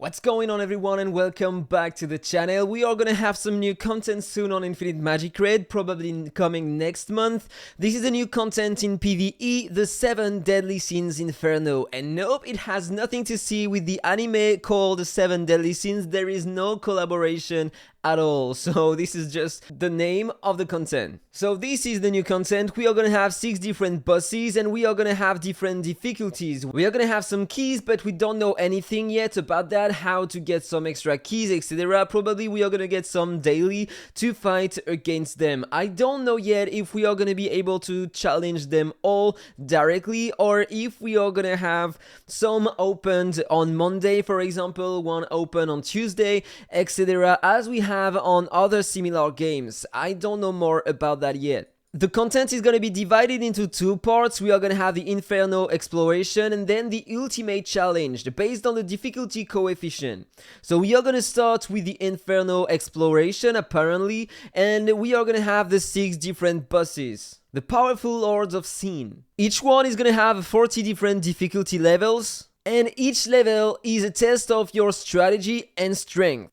What's going on everyone and welcome back to the channel. We are gonna have some new content soon on Infinite Magicraid, probably coming next month. This is a new content in PvE, the 7 Deadly Sins Inferno. And nope, it has nothing to see with the anime called 7 Deadly Sins. There is no collaboration at all, so this is just the name of the content. So this is the new content. We are gonna have 6 different bosses and we are gonna have different difficulties. We are gonna have some keys, but we don't know anything yet about that, how to get some extra keys, etc. Probably we are gonna get some daily to fight against them. I don't know yet if we are gonna be able to challenge them all directly or if we are gonna have some opened on Monday, for example, one open on Tuesday, etc. as we have on other similar games. I don't know more about that yet. The content is going to be divided into 2 parts. We are going to have the Inferno exploration and then the ultimate challenge based on the difficulty coefficient. So we are going to start with the Inferno exploration apparently, and we are going to have the 6 different bosses. The powerful Lords of Sin. Each one is going to have 40 different difficulty levels, and each level is a test of your strategy and strength.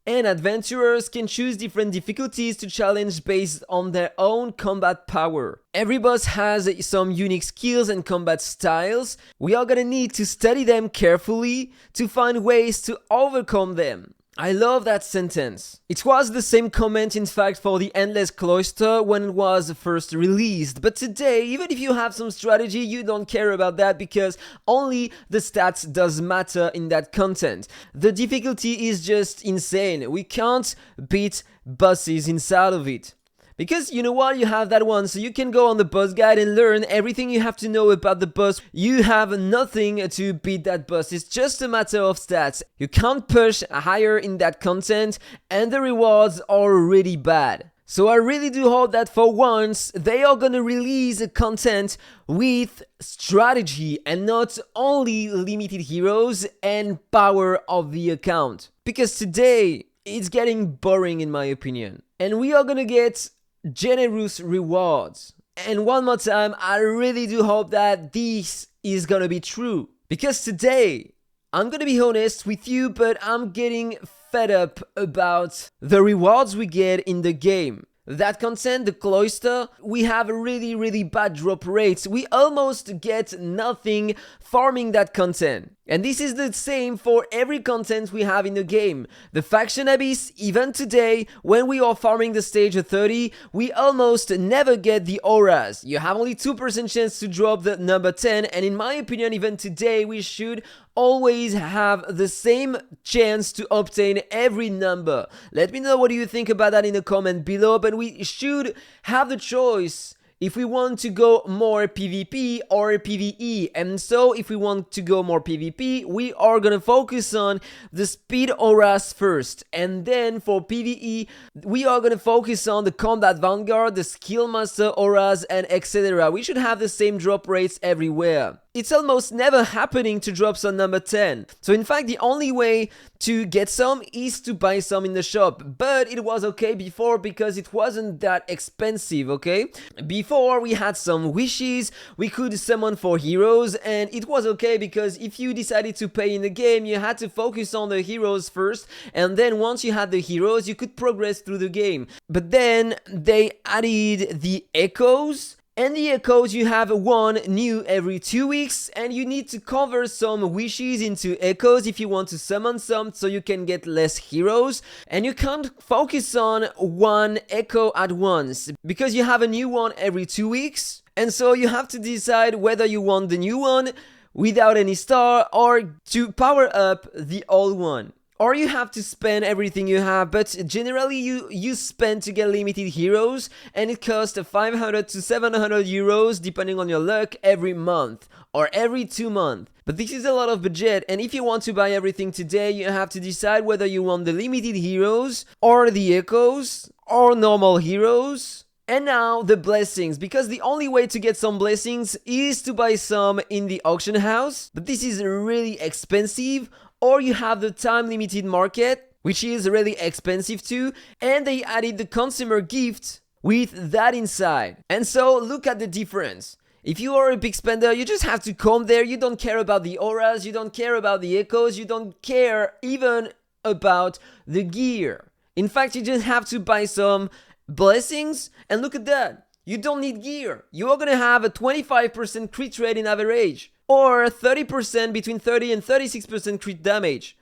And adventurers can choose different difficulties to challenge based on their own combat power. Every boss has some unique skills and combat styles. We are gonna need to study them carefully to find ways to overcome them. I love that sentence. It was the same comment in fact for the Endless Cloister when it was first released, but today even if you have some strategy you don't care about that because only the stats does matter in that content. The difficulty is just insane. We can't beat bosses inside of it. Because you know what, you have that one, so you can go on the boss guide and learn everything you have to know about the boss. You have nothing to beat that boss, it's just a matter of stats. You can't push higher in that content and the rewards are really bad. So I really do hope that for once they are gonna release content with strategy and not only limited heroes and power of the account. Because today it's getting boring in my opinion. And we are gonna get generous rewards. And one more time, I really do hope that this is gonna be true. Because today, I'm gonna be honest with you, but I'm getting fed up about the rewards we get in the game. That content, the Cloister, we have really bad drop rates. We almost get nothing farming that content. And this is the same for every content we have in the game. The Faction Abyss, even today, when we are farming the stage 30, we almost never get the auras. You have only 2% chance to drop the number 10, and in my opinion, even today, we should always have the same chance to obtain every number. Let me know what you think about that in the comment below, but we should have the choice if we want to go more PvP or PvE. And so if we want to go more PvP, we are gonna focus on the speed auras first, and then for PvE we are gonna focus on the combat vanguard, the skill master auras, and etc. We should have the same drop rates everywhere. It's almost never happening to drop some number 10. So in fact the only way to get some is to buy some in the shop. But it was okay before because it wasn't that expensive, okay? Before we had some wishes, we could summon for heroes, and it was okay because if you decided to pay in the game, you had to focus on the heroes first, and then once you had the heroes, you could progress through the game. But then they added the echoes. And the echoes, you have one new every 2 weeks, and you need to cover some wishes into echoes if you want to summon some, so you can get less heroes. And you can't focus on one echo at once because you have a new one every 2 weeks, and so you have to decide whether you want the new one without any star or to power up the old one. Or you have to spend everything you have, but generally you spend to get limited heroes, and it costs 500 to 700 euros depending on your luck every month or every 2 months. But this is a lot of budget, and if you want to buy everything today, you have to decide whether you want the limited heroes or the echoes or normal heroes. And now the blessings, because the only way to get some blessings is to buy some in the auction house, but this is really expensive. Or you have the time limited market, which is really expensive too, and they added the consumer gift with that inside. And so look at the difference. If you are a big spender, you just have to come there. You don't care about the auras, you don't care about the echoes, you don't care even about the gear. In fact, you just have to buy some blessings, and look at that. You don't need gear. You are gonna have a 25% crit rate in average, or 30%, between 30 and 36% crit damage.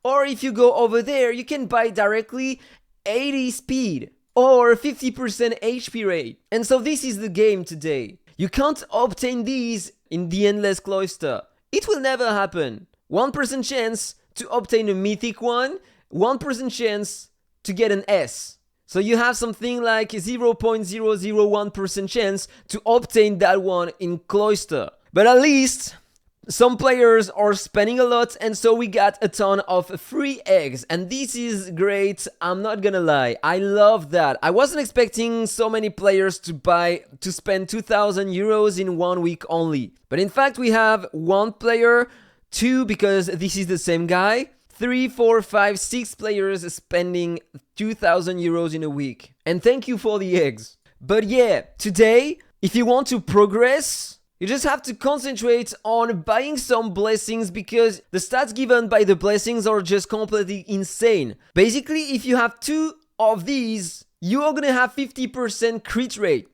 Or if you go over there, you can buy directly 80 speed or 50% HP rate. And so this is the game today. You can't obtain these in the Endless Cloister. It will never happen. 1% chance to obtain a mythic one, 1% chance to get an S. So you have something like 0.001% chance to obtain that one in Cloister. But at least some players are spending a lot, and so we got a ton of free eggs, and this is great. I'm not gonna lie, I love that. I wasn't expecting so many players to spend 2,000 euros in 1 week only. But in fact, we have 1 player, 2 because this is the same guy, 3, 4, 5, 6 players spending 2,000 euros in a week. And thank you for the eggs. But yeah, today, if you want to progress, you just have to concentrate on buying some blessings, because the stats given by the blessings are just completely insane. Basically, if you have 2 of these, you are gonna have 50% crit rate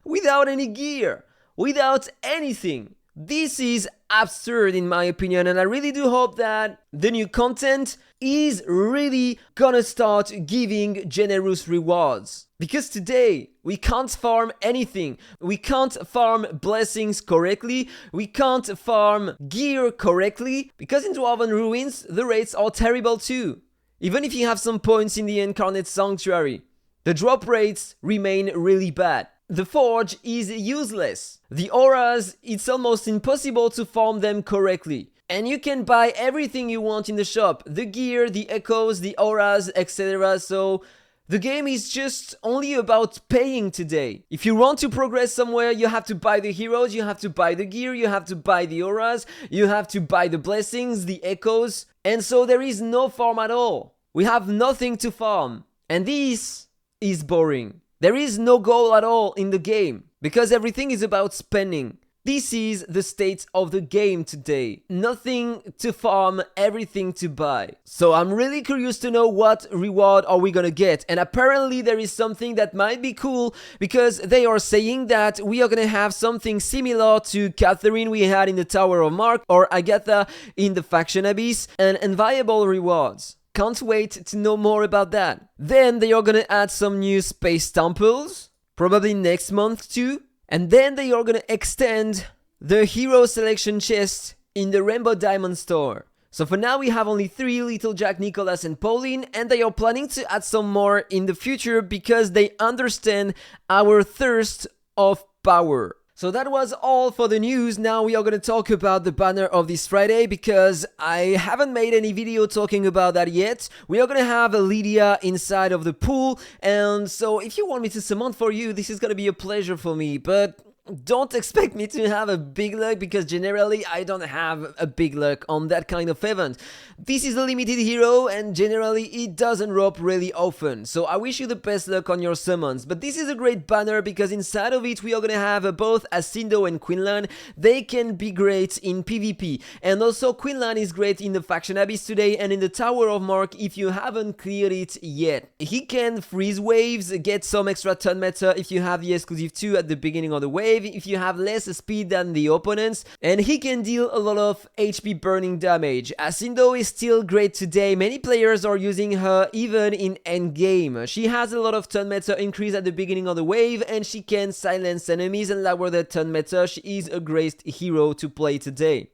without any gear, without anything. This is absurd in my opinion, and I really do hope that the new content is really gonna start giving generous rewards. Because today, we can't farm anything. We can't farm blessings correctly. We can't farm gear correctly. Because in Dwarven Ruins, the rates are terrible too. Even if you have some points in the Incarnate Sanctuary, the drop rates remain really bad. The Forge is useless. The auras, it's almost impossible to farm them correctly. And you can buy everything you want in the shop. The gear, the echoes, the auras, etc. So the game is just only about paying today. If you want to progress somewhere, you have to buy the heroes, you have to buy the gear, you have to buy the auras, you have to buy the blessings, the echoes. And so there is no farm at all. We have nothing to farm. And this is boring. There is no goal at all in the game, because everything is about spending. This is the state of the game today. Nothing to farm, everything to buy. So I'm really curious to know what reward are we gonna get. And apparently there is something that might be cool, because they are saying that we are gonna have something similar to Catherine we had in the Tower of Mark, or Agatha in the Faction Abyss, and inviolable rewards. Can't wait to know more about that. Then they are gonna add some new space temples, probably next month too. And then they are gonna extend the hero selection chest in the Rainbow Diamond store. So for now we have only 3, Little Jack, Nicholas and Pauline, and they are planning to add some more in the future because they understand our thirst of power. So that was all for the news. Now we are going to talk about the banner of this Friday, because I haven't made any video talking about that yet. We are going to have a Lydia inside of the pool, and so if you want me to summon for you, this is going to be a pleasure for me, but don't expect me to have a big luck, because generally I don't have a big luck on that kind of event. This is a limited hero and generally it doesn't drop really often, so I wish you the best luck on your summons. But this is a great banner because inside of it we are gonna have both Asindo and Quinlan. They can be great in PvP, and also Quinlan is great in the Faction Abyss today and in the Tower of Mark if you haven't cleared it yet. He can freeze waves, get some extra turn meter if you have the exclusive 2 at the beginning of the wave, if you have less speed than the opponents, and he can deal a lot of HP burning damage. Asindo is still great today. Many players are using her even in endgame. She has a lot of turn meter increase at the beginning of the wave, and she can silence enemies and lower their turn meter. She is a great hero to play today.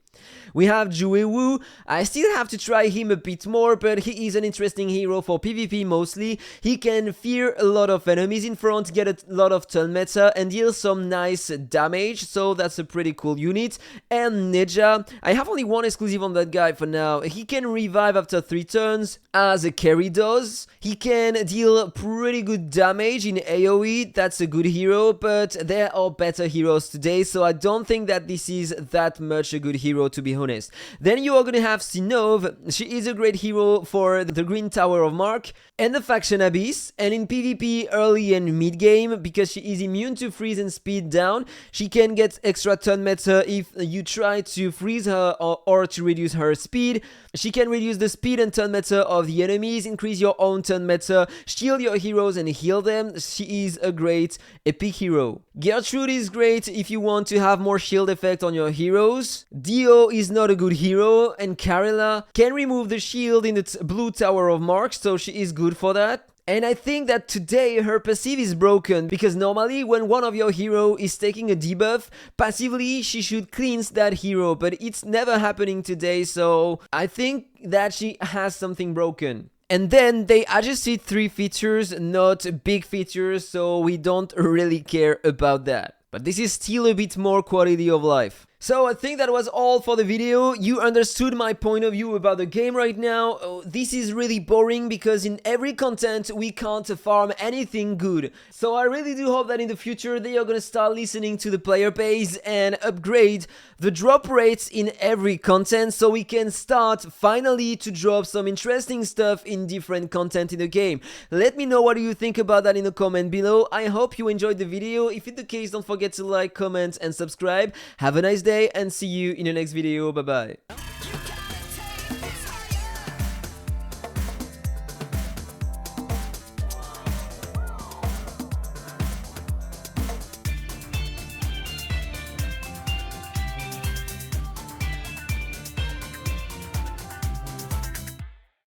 We have Juewu. I still have to try him a bit more, but he is an interesting hero for PvP mostly. He can fear a lot of enemies in front, get a lot of turn meta, and deal some nice damage, so that's a pretty cool unit. And Neja, I have only one exclusive on that guy for now. He can revive after 3 turns, as a carry does. He can deal pretty good damage in AoE, that's a good hero, but there are better heroes today, so I don't think that this is that much a good hero, to be honest. honest. Then you are gonna have Sinov. She is a great hero for the Green Tower of Mark and the faction Abyss, and in PvP early and mid game, because she is immune to freeze and speed down, she can get extra turn meta if you try to freeze her or to reduce her speed. She can reduce the speed and turn meta of the enemies, increase your own turn meta, shield your heroes and heal them. She is a great epic hero. Gertrude is great if you want to have more shield effect on your heroes. Dio is not a good hero, and Karela can remove the shield in the blue Tower of Mark, so she is good for that. And I think that today her passive is broken, because normally when one of your hero is taking a debuff, passively she should cleanse that hero, but it's never happening today, so I think that she has something broken. And then they adjusted 3 features, not big features, so we don't really care about that. But this is still a bit more quality of life. So I think that was all for the video. You understood my point of view about the game right now. This is really boring because in every content we can't farm anything good. So I really do hope that in the future they are gonna start listening to the player base and upgrade the drop rates in every content, so we can start finally to drop some interesting stuff in different content in the game. Let me know what you think about that in the comment below. I hope you enjoyed the video. If it's the case, don't forget to like, comment and subscribe. Have a nice day and see you in the next video. Bye bye.